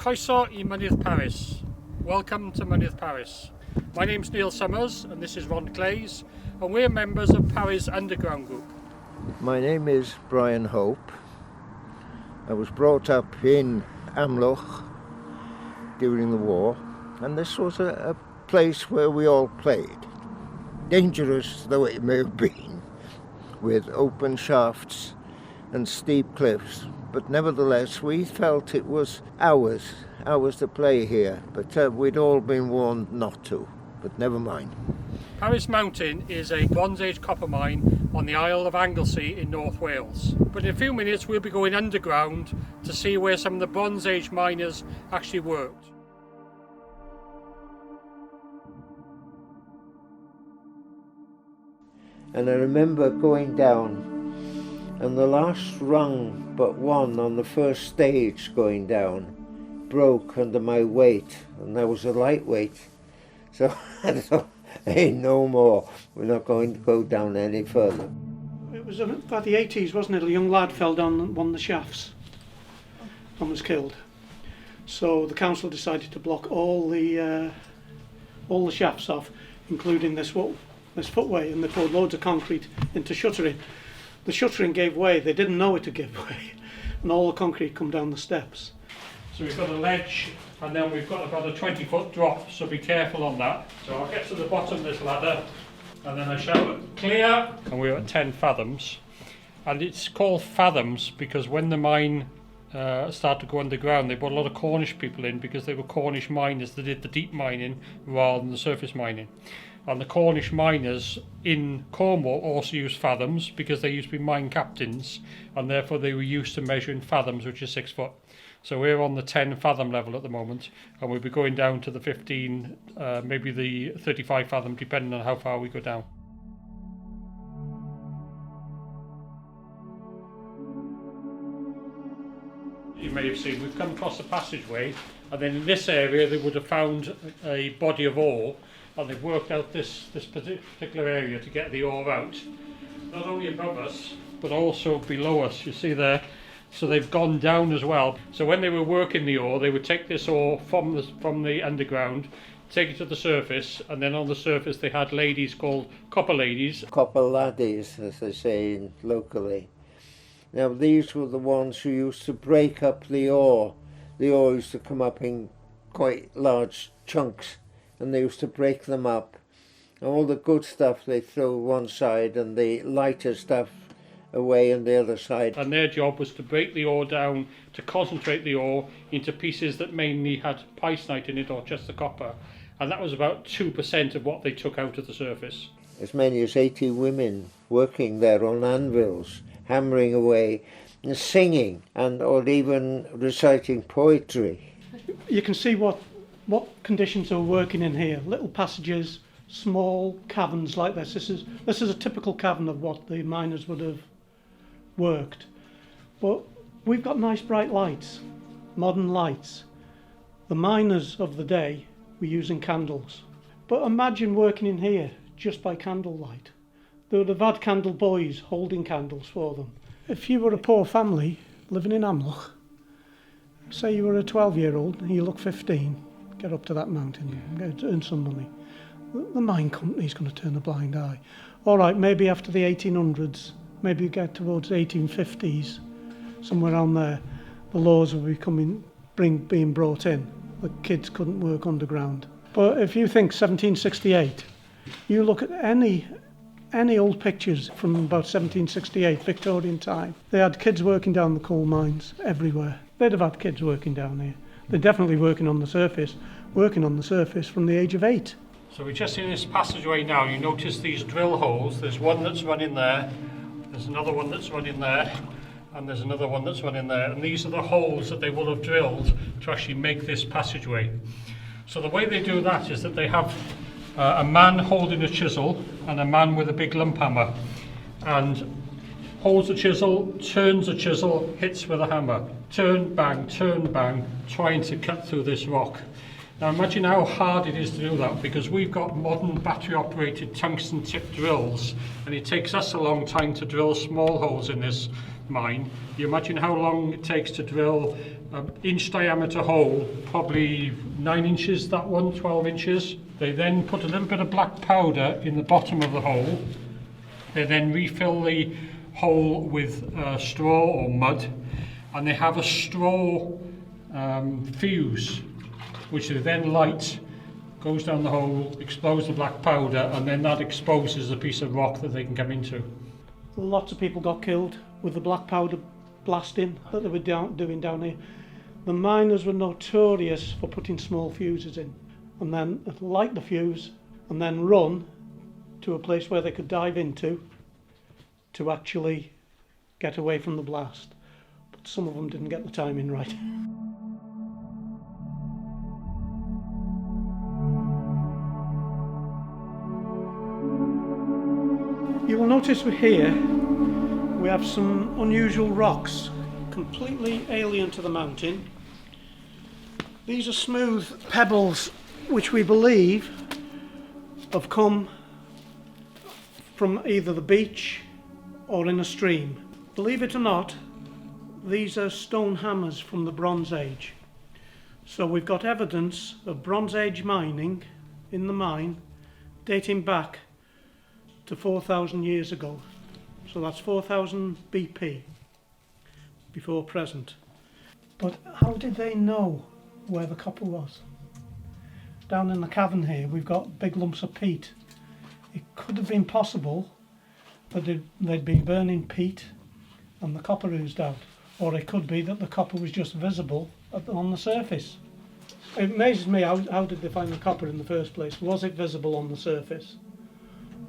Croeso I Mynydd Parys. Welcome to Mynydd Parys. My name's Neil Summers and this is Ron Clays, and we're members of Parys Underground Group. My name is Brian Hope. I was brought up in MacLeod during the war, and this was a place where we all played. Dangerous though it may have been, with open shafts and steep cliffs, but nevertheless we felt it was ours to play here, but we'd all been warned not to, but never mind. Parys Mountain is a Bronze Age copper mine on the Isle of Anglesey in North Wales. But in a few minutes we'll be going underground to see where some of the Bronze Age miners actually worked. And I remember going down, and the last rung but one on the first stage going down broke under my weight, and I was a lightweight. So I thought, hey, no more. We're not going to go down any further. It was about the 80s, wasn't it? A young lad fell down one of the shafts and was killed. So the council decided to block all the shafts off, including this footway, and they poured loads of concrete into shuttering. The shuttering gave way. They didn't know it to give way, and all the concrete come down the steps. So we've got a ledge, and then we've got about a 20-foot drop, so be careful on that. So I'll get to the bottom of this ladder, and then I shout, clear! And we're at 10 fathoms. And it's called fathoms because when the mine started to go underground, they brought a lot of Cornish people in because they were Cornish miners that did the deep mining rather than the surface mining. And the Cornish miners in Cornwall also used fathoms because they used to be mine captains, and therefore they were used to measuring fathoms, which is 6 foot. So we're on the 10 fathom level at the moment, and we'll be going down to the 15, maybe the 35 fathom, depending on how far we go down. You may have seen, we've come across the passageway, and then in this area they would have found a body of ore, and they've worked out this particular area to get the ore out. Not only above us, but also below us, you see there. So they've gone down as well. So when they were working the ore, they would take this ore from the underground, take it to the surface, and then on the surface they had ladies called copper ladies. Copper laddies, as they say locally. Now these were the ones who used to break up the ore. The ore used to come up in quite large chunks, and they used to break them up. And all the good stuff they throw one side, and the lighter stuff away on the other side. And their job was to break the ore down, to concentrate the ore into pieces that mainly had picenite in it or just the copper. And that was about 2% of what they took out of the surface. As many as 80 women working there on anvils, hammering away and singing, and or even reciting poetry. You can see what conditions they were working in here. Little passages, small caverns like this. This is a typical cavern of what the miners would have worked. But we've got nice bright lights, modern lights. The miners of the day were using candles. But imagine working in here just by candlelight. They would have had candle boys holding candles for them. If you were a poor family living in MacLeod, say you were a 12-year-old and you look 15, get up to that mountain, earn some money. The mine company's going to turn a blind eye. All right, maybe after the 1800s, maybe you get towards 1850s, somewhere around there, the laws were being brought in. The kids couldn't work underground. But if you think 1768, you look at any old pictures from about 1768, Victorian time, they had kids working down the coal mines everywhere. They'd have had kids working down here. They're definitely working on the surface from the age of 8. So we're just in this passageway now. You notice these drill holes. There's one that's running there, there's another one that's running there, and there's another one that's running there. And these are the holes that they will have drilled to actually make this passageway. So the way they do that is that they have a man holding a chisel and a man with a big lump hammer, and holds the chisel, turns the chisel, hits with a hammer. Turn, bang, trying to cut through this rock. Now imagine how hard it is to do that, because we've got modern battery operated tungsten tip drills, and it takes us a long time to drill small holes in this. mine. You imagine how long it takes to drill an inch diameter hole, probably 9 inches, that one, 12 inches. They then put a little bit of black powder in the bottom of the hole. They then refill the hole with straw or mud, and they have a straw fuse, which they then light, goes down the hole, explodes the black powder, and then that exposes a piece of rock that they can come into. Lots of people got killed with the black powder blasting that they were doing down here. The miners were notorious for putting small fuses in and then light the fuse and then run to a place where they could dive into to actually get away from the blast. But some of them didn't get the timing right. You will notice here we have some unusual rocks, completely alien to the mountain. These are smooth pebbles which we believe have come from either the beach or in a stream. Believe it or not, these are stone hammers from the Bronze Age. So we've got evidence of Bronze Age mining in the mine dating back to 4,000 years ago. So that's 4,000 BP, before present. But how did they know where the copper was? Down in the cavern here we've got big lumps of peat. It could have been possible that they'd been burning peat and the copper oozed out. Or it could be that the copper was just visible on the surface. It amazes me, how did they find the copper in the first place? Was it visible on the surface?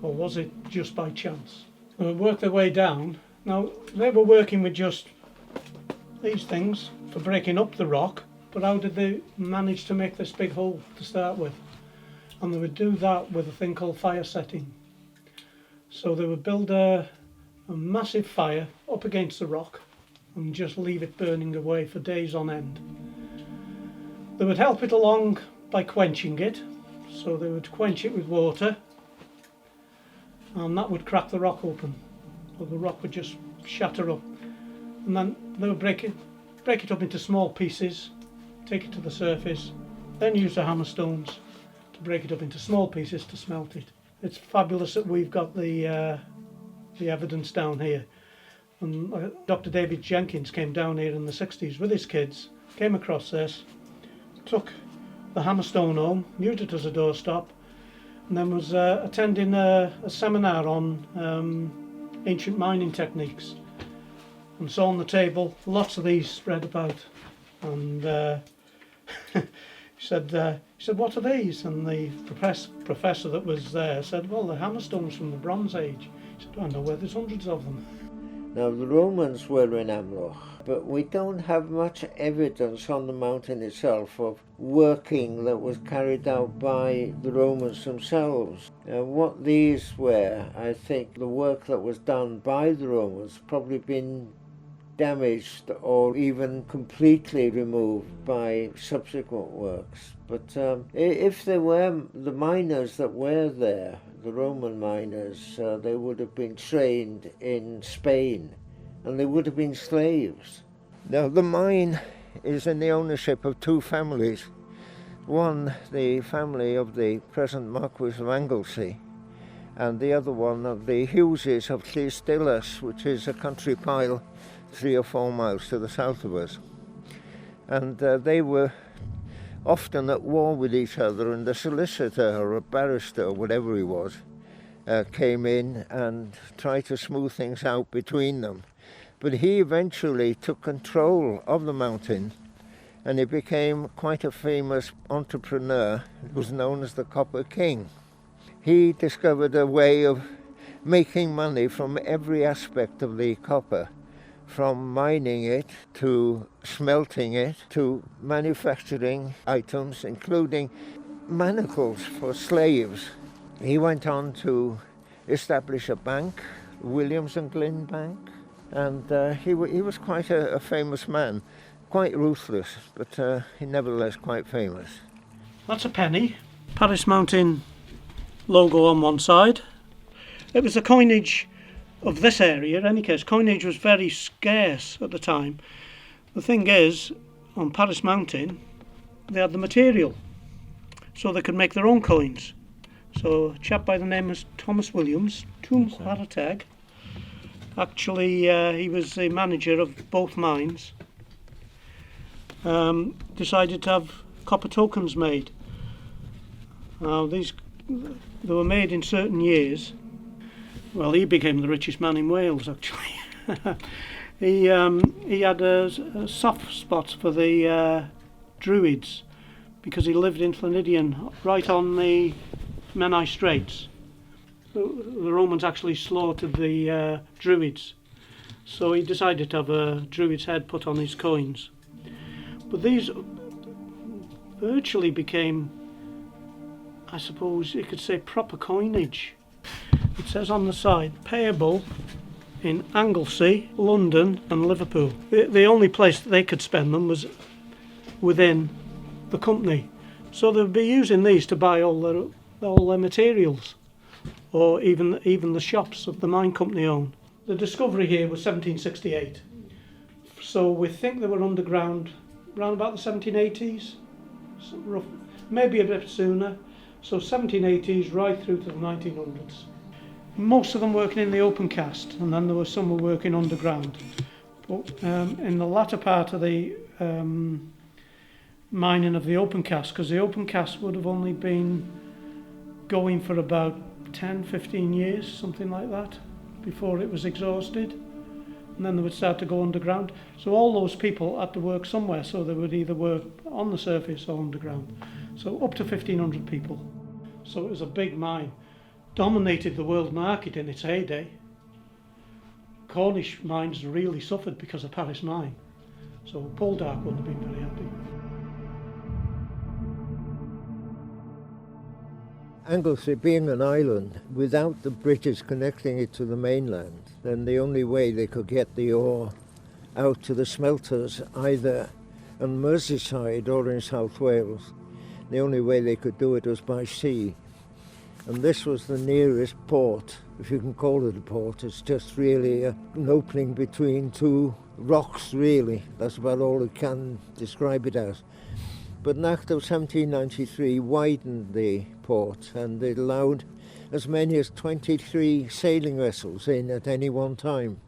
Or was it just by chance? They worked their way down. Now, they were working with just these things for breaking up the rock, but how did they manage to make this big hole to start with? And they would do that with a thing called fire setting. So they would build a massive fire up against the rock and just leave it burning away for days on end. They would help it along by quenching it. So they would quench it with water, and that would crack the rock open, or the rock would just shatter up, and then they would break it up into small pieces, take it to the surface, then use the hammerstones to break it up into small pieces to smelt it. It's fabulous that we've got the evidence down here. And Dr. David Jenkins came down here in the 60s with his kids, came across this, took the hammerstone home, used it as a doorstop, and then was attending a seminar on ancient mining techniques, and saw on the table lots of these spread about, and he said, what are these? And the professor that was there said, well, they're hammerstones from the Bronze Age. He said, I know where there's hundreds of them. Now, the Romans were in Amlwch, but we don't have much evidence on the mountain itself of working that was carried out by the Romans themselves. What these were, I think the work that was done by the Romans probably been damaged or even completely removed by subsequent works. But if there were the miners that were there, the Roman miners, they would have been trained in Spain, and they would have been slaves. Now, the mine is in the ownership of two families. One, the family of the present Marquis of Anglesey, and the other one of the Hugheses of Llystillas, which is a country pile 3 or 4 miles to the south of us. And they were often at war with each other, and a solicitor or a barrister or whatever he was came in and tried to smooth things out between them. But he eventually took control of the mountain, and he became quite a famous entrepreneur who was known as the Copper King. He discovered a way of making money from every aspect of the copper, from mining it to smelting it to manufacturing items, including manacles for slaves. He went on to establish a bank, Williams and Glyn Bank, and he was quite a famous man, quite ruthless, but he nevertheless quite famous. That's a penny. Parys Mountain logo on one side. It was a coinage of this area. In any case, coinage was very scarce at the time. The thing is, on Parys Mountain, they had the material, so they could make their own coins. So a chap by the name of Thomas Williams, Twm Chwaraeteg, actually he was the manager of both mines, decided to have copper tokens made. Now they were made in certain years. Well, he became the richest man in Wales, actually. He had a soft spot for the Druids, because he lived in Llanhidian, right on the Menai Straits. The Romans actually slaughtered the Druids, so he decided to have a Druid's head put on his coins. But these virtually became, I suppose you could say, proper coinage. It says on the side, payable in Anglesey, London and Liverpool. The only place that they could spend them was within the company. So they'd be using these to buy all their materials, or even the shops that the mine company owned. The discovery here was 1768. So we think they were underground around about the 1780s, maybe a bit sooner. So 1780s right through to the 1900s. Most of them working in the open cast, and then there were some were working underground. But in the latter part of the mining of the open cast, because the open cast would have only been going for about 10-15 years, something like that, before it was exhausted, and then they would start to go underground. So all those people had to work somewhere, so they would either work on the surface or underground. So up to 1,500 people. So it was a big mine. Dominated the world market in its heyday. Cornish mines really suffered because of Parys Mine. So Poldark wouldn't have been very happy. Anglesey being an island, without the British connecting it to the mainland, then the only way they could get the ore out to the smelters, either on Merseyside or in South Wales, the only way they could do it was by sea. And this was the nearest port, if you can call it a port. It's just really an opening between two rocks, really. That's about all it can describe it as. But an Act of 1793 widened the port, and it allowed as many as 23 sailing vessels in at any one time.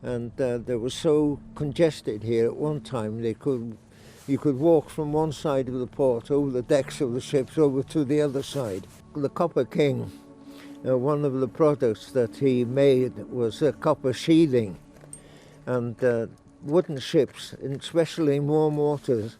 And they were so congested here at one time, you could walk from one side of the port over the decks of the ships over to the other side. The Copper King, one of the products that he made was copper sheathing, and wooden ships, especially in warm waters,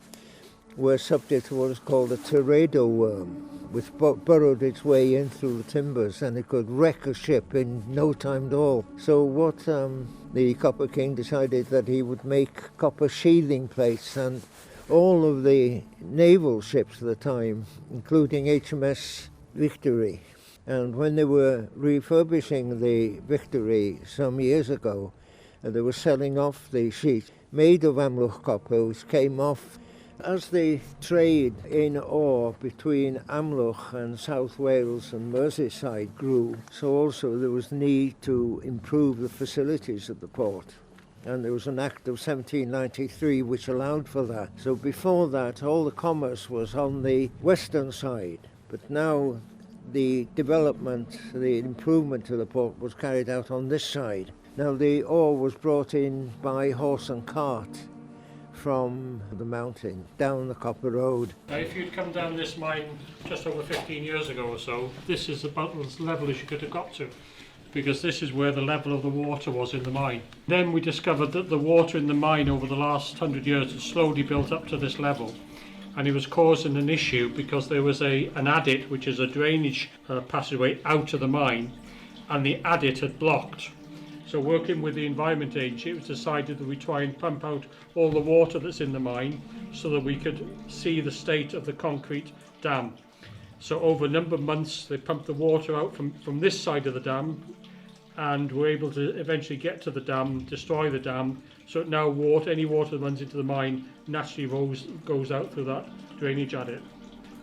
were subject to what is called a teredo worm, which burrowed its way in through the timbers, and it could wreck a ship in no time at all. So what the Copper King decided that he would make copper sheathing plates, and all of the naval ships at the time, including HMS Victory, and when they were refurbishing the Victory some years ago, they were selling off the sheet made of Amlwch copper, which came off. As the trade in ore between Amlwch and South Wales and Merseyside grew, so also there was need to improve the facilities at the port. And there was an Act of 1793 which allowed for that. So before that, all the commerce was on the western side. But now the development, the improvement to the port was carried out on this side. Now the ore was brought in by horse and cart from the mountain down the Copper Road. Now if you'd come down this mine just over 15 years ago or so, this is about as level as you could have got to, because this is where the level of the water was in the mine. Then we discovered that the water in the mine over the last 100 years had slowly built up to this level, and it was causing an issue because there was an adit, which is a drainage passageway out of the mine, and the adit had blocked. So working with the Environment Agency, it was decided that we try and pump out all the water that's in the mine so that we could see the state of the concrete dam. So over a number of months they pumped the water out from this side of the dam, and were able to eventually get to the dam, destroy the dam, so now any water that runs into the mine naturally goes out through that drainage adit.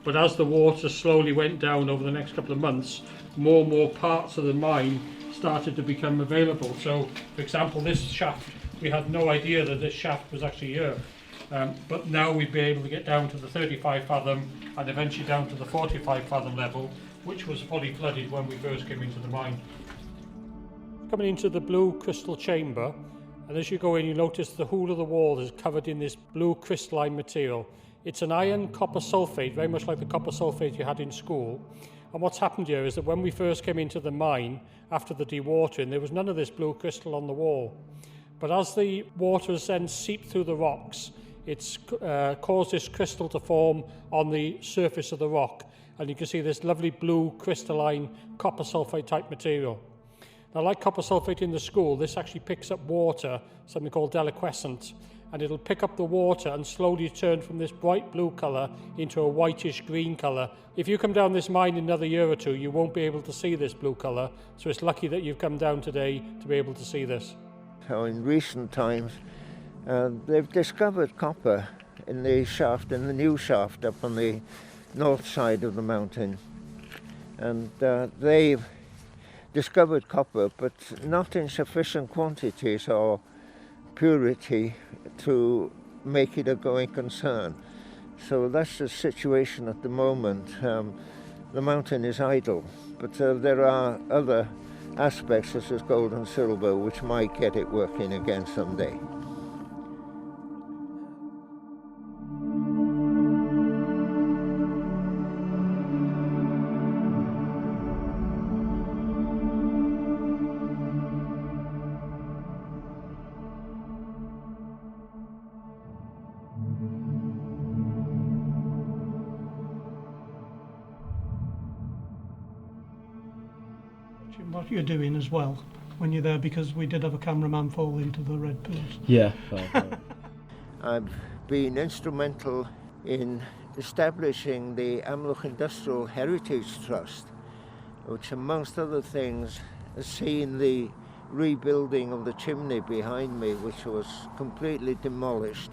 But as the water slowly went down over the next couple of months, more and more parts of the mine started to become available. So, for example, this shaft, we had no idea that this shaft was actually here. But now we'd be able to get down to the 35 fathom and eventually down to the 45 fathom level, which was fully flooded when we first came into the mine. Coming into the blue crystal chamber, and as you go in you notice the whole of the wall is covered in this blue crystalline material. It's an iron copper sulfate, very much like the copper sulfate you had in school. And what's happened here is that when we first came into the mine, after the dewatering, there was none of this blue crystal on the wall. But as the water has then seeped through the rocks, it's caused this crystal to form on the surface of the rock. And you can see this lovely blue crystalline copper sulfate type material. Now, like copper sulfate in the school, this actually picks up water, something called deliquescent, and it'll pick up the water and slowly turn from this bright blue colour into a whitish green colour. If you come down this mine in another year or two, you won't be able to see this blue colour, so it's lucky that you've come down today to be able to see this. So in recent times, they've discovered copper in the shaft, in the new shaft up on the north side of the mountain, and they've discovered copper, but not in sufficient quantities or purity to make it a going concern. So that's the situation at the moment. The mountain is idle, but there are other aspects such as gold and silver which might get it working again someday. What you're doing as well when you're there, because we did have a cameraman fall into the red pools. Yeah. I've been instrumental in establishing the Amlwch Industrial Heritage Trust, which amongst other things has seen the rebuilding of the chimney behind me, which was completely demolished,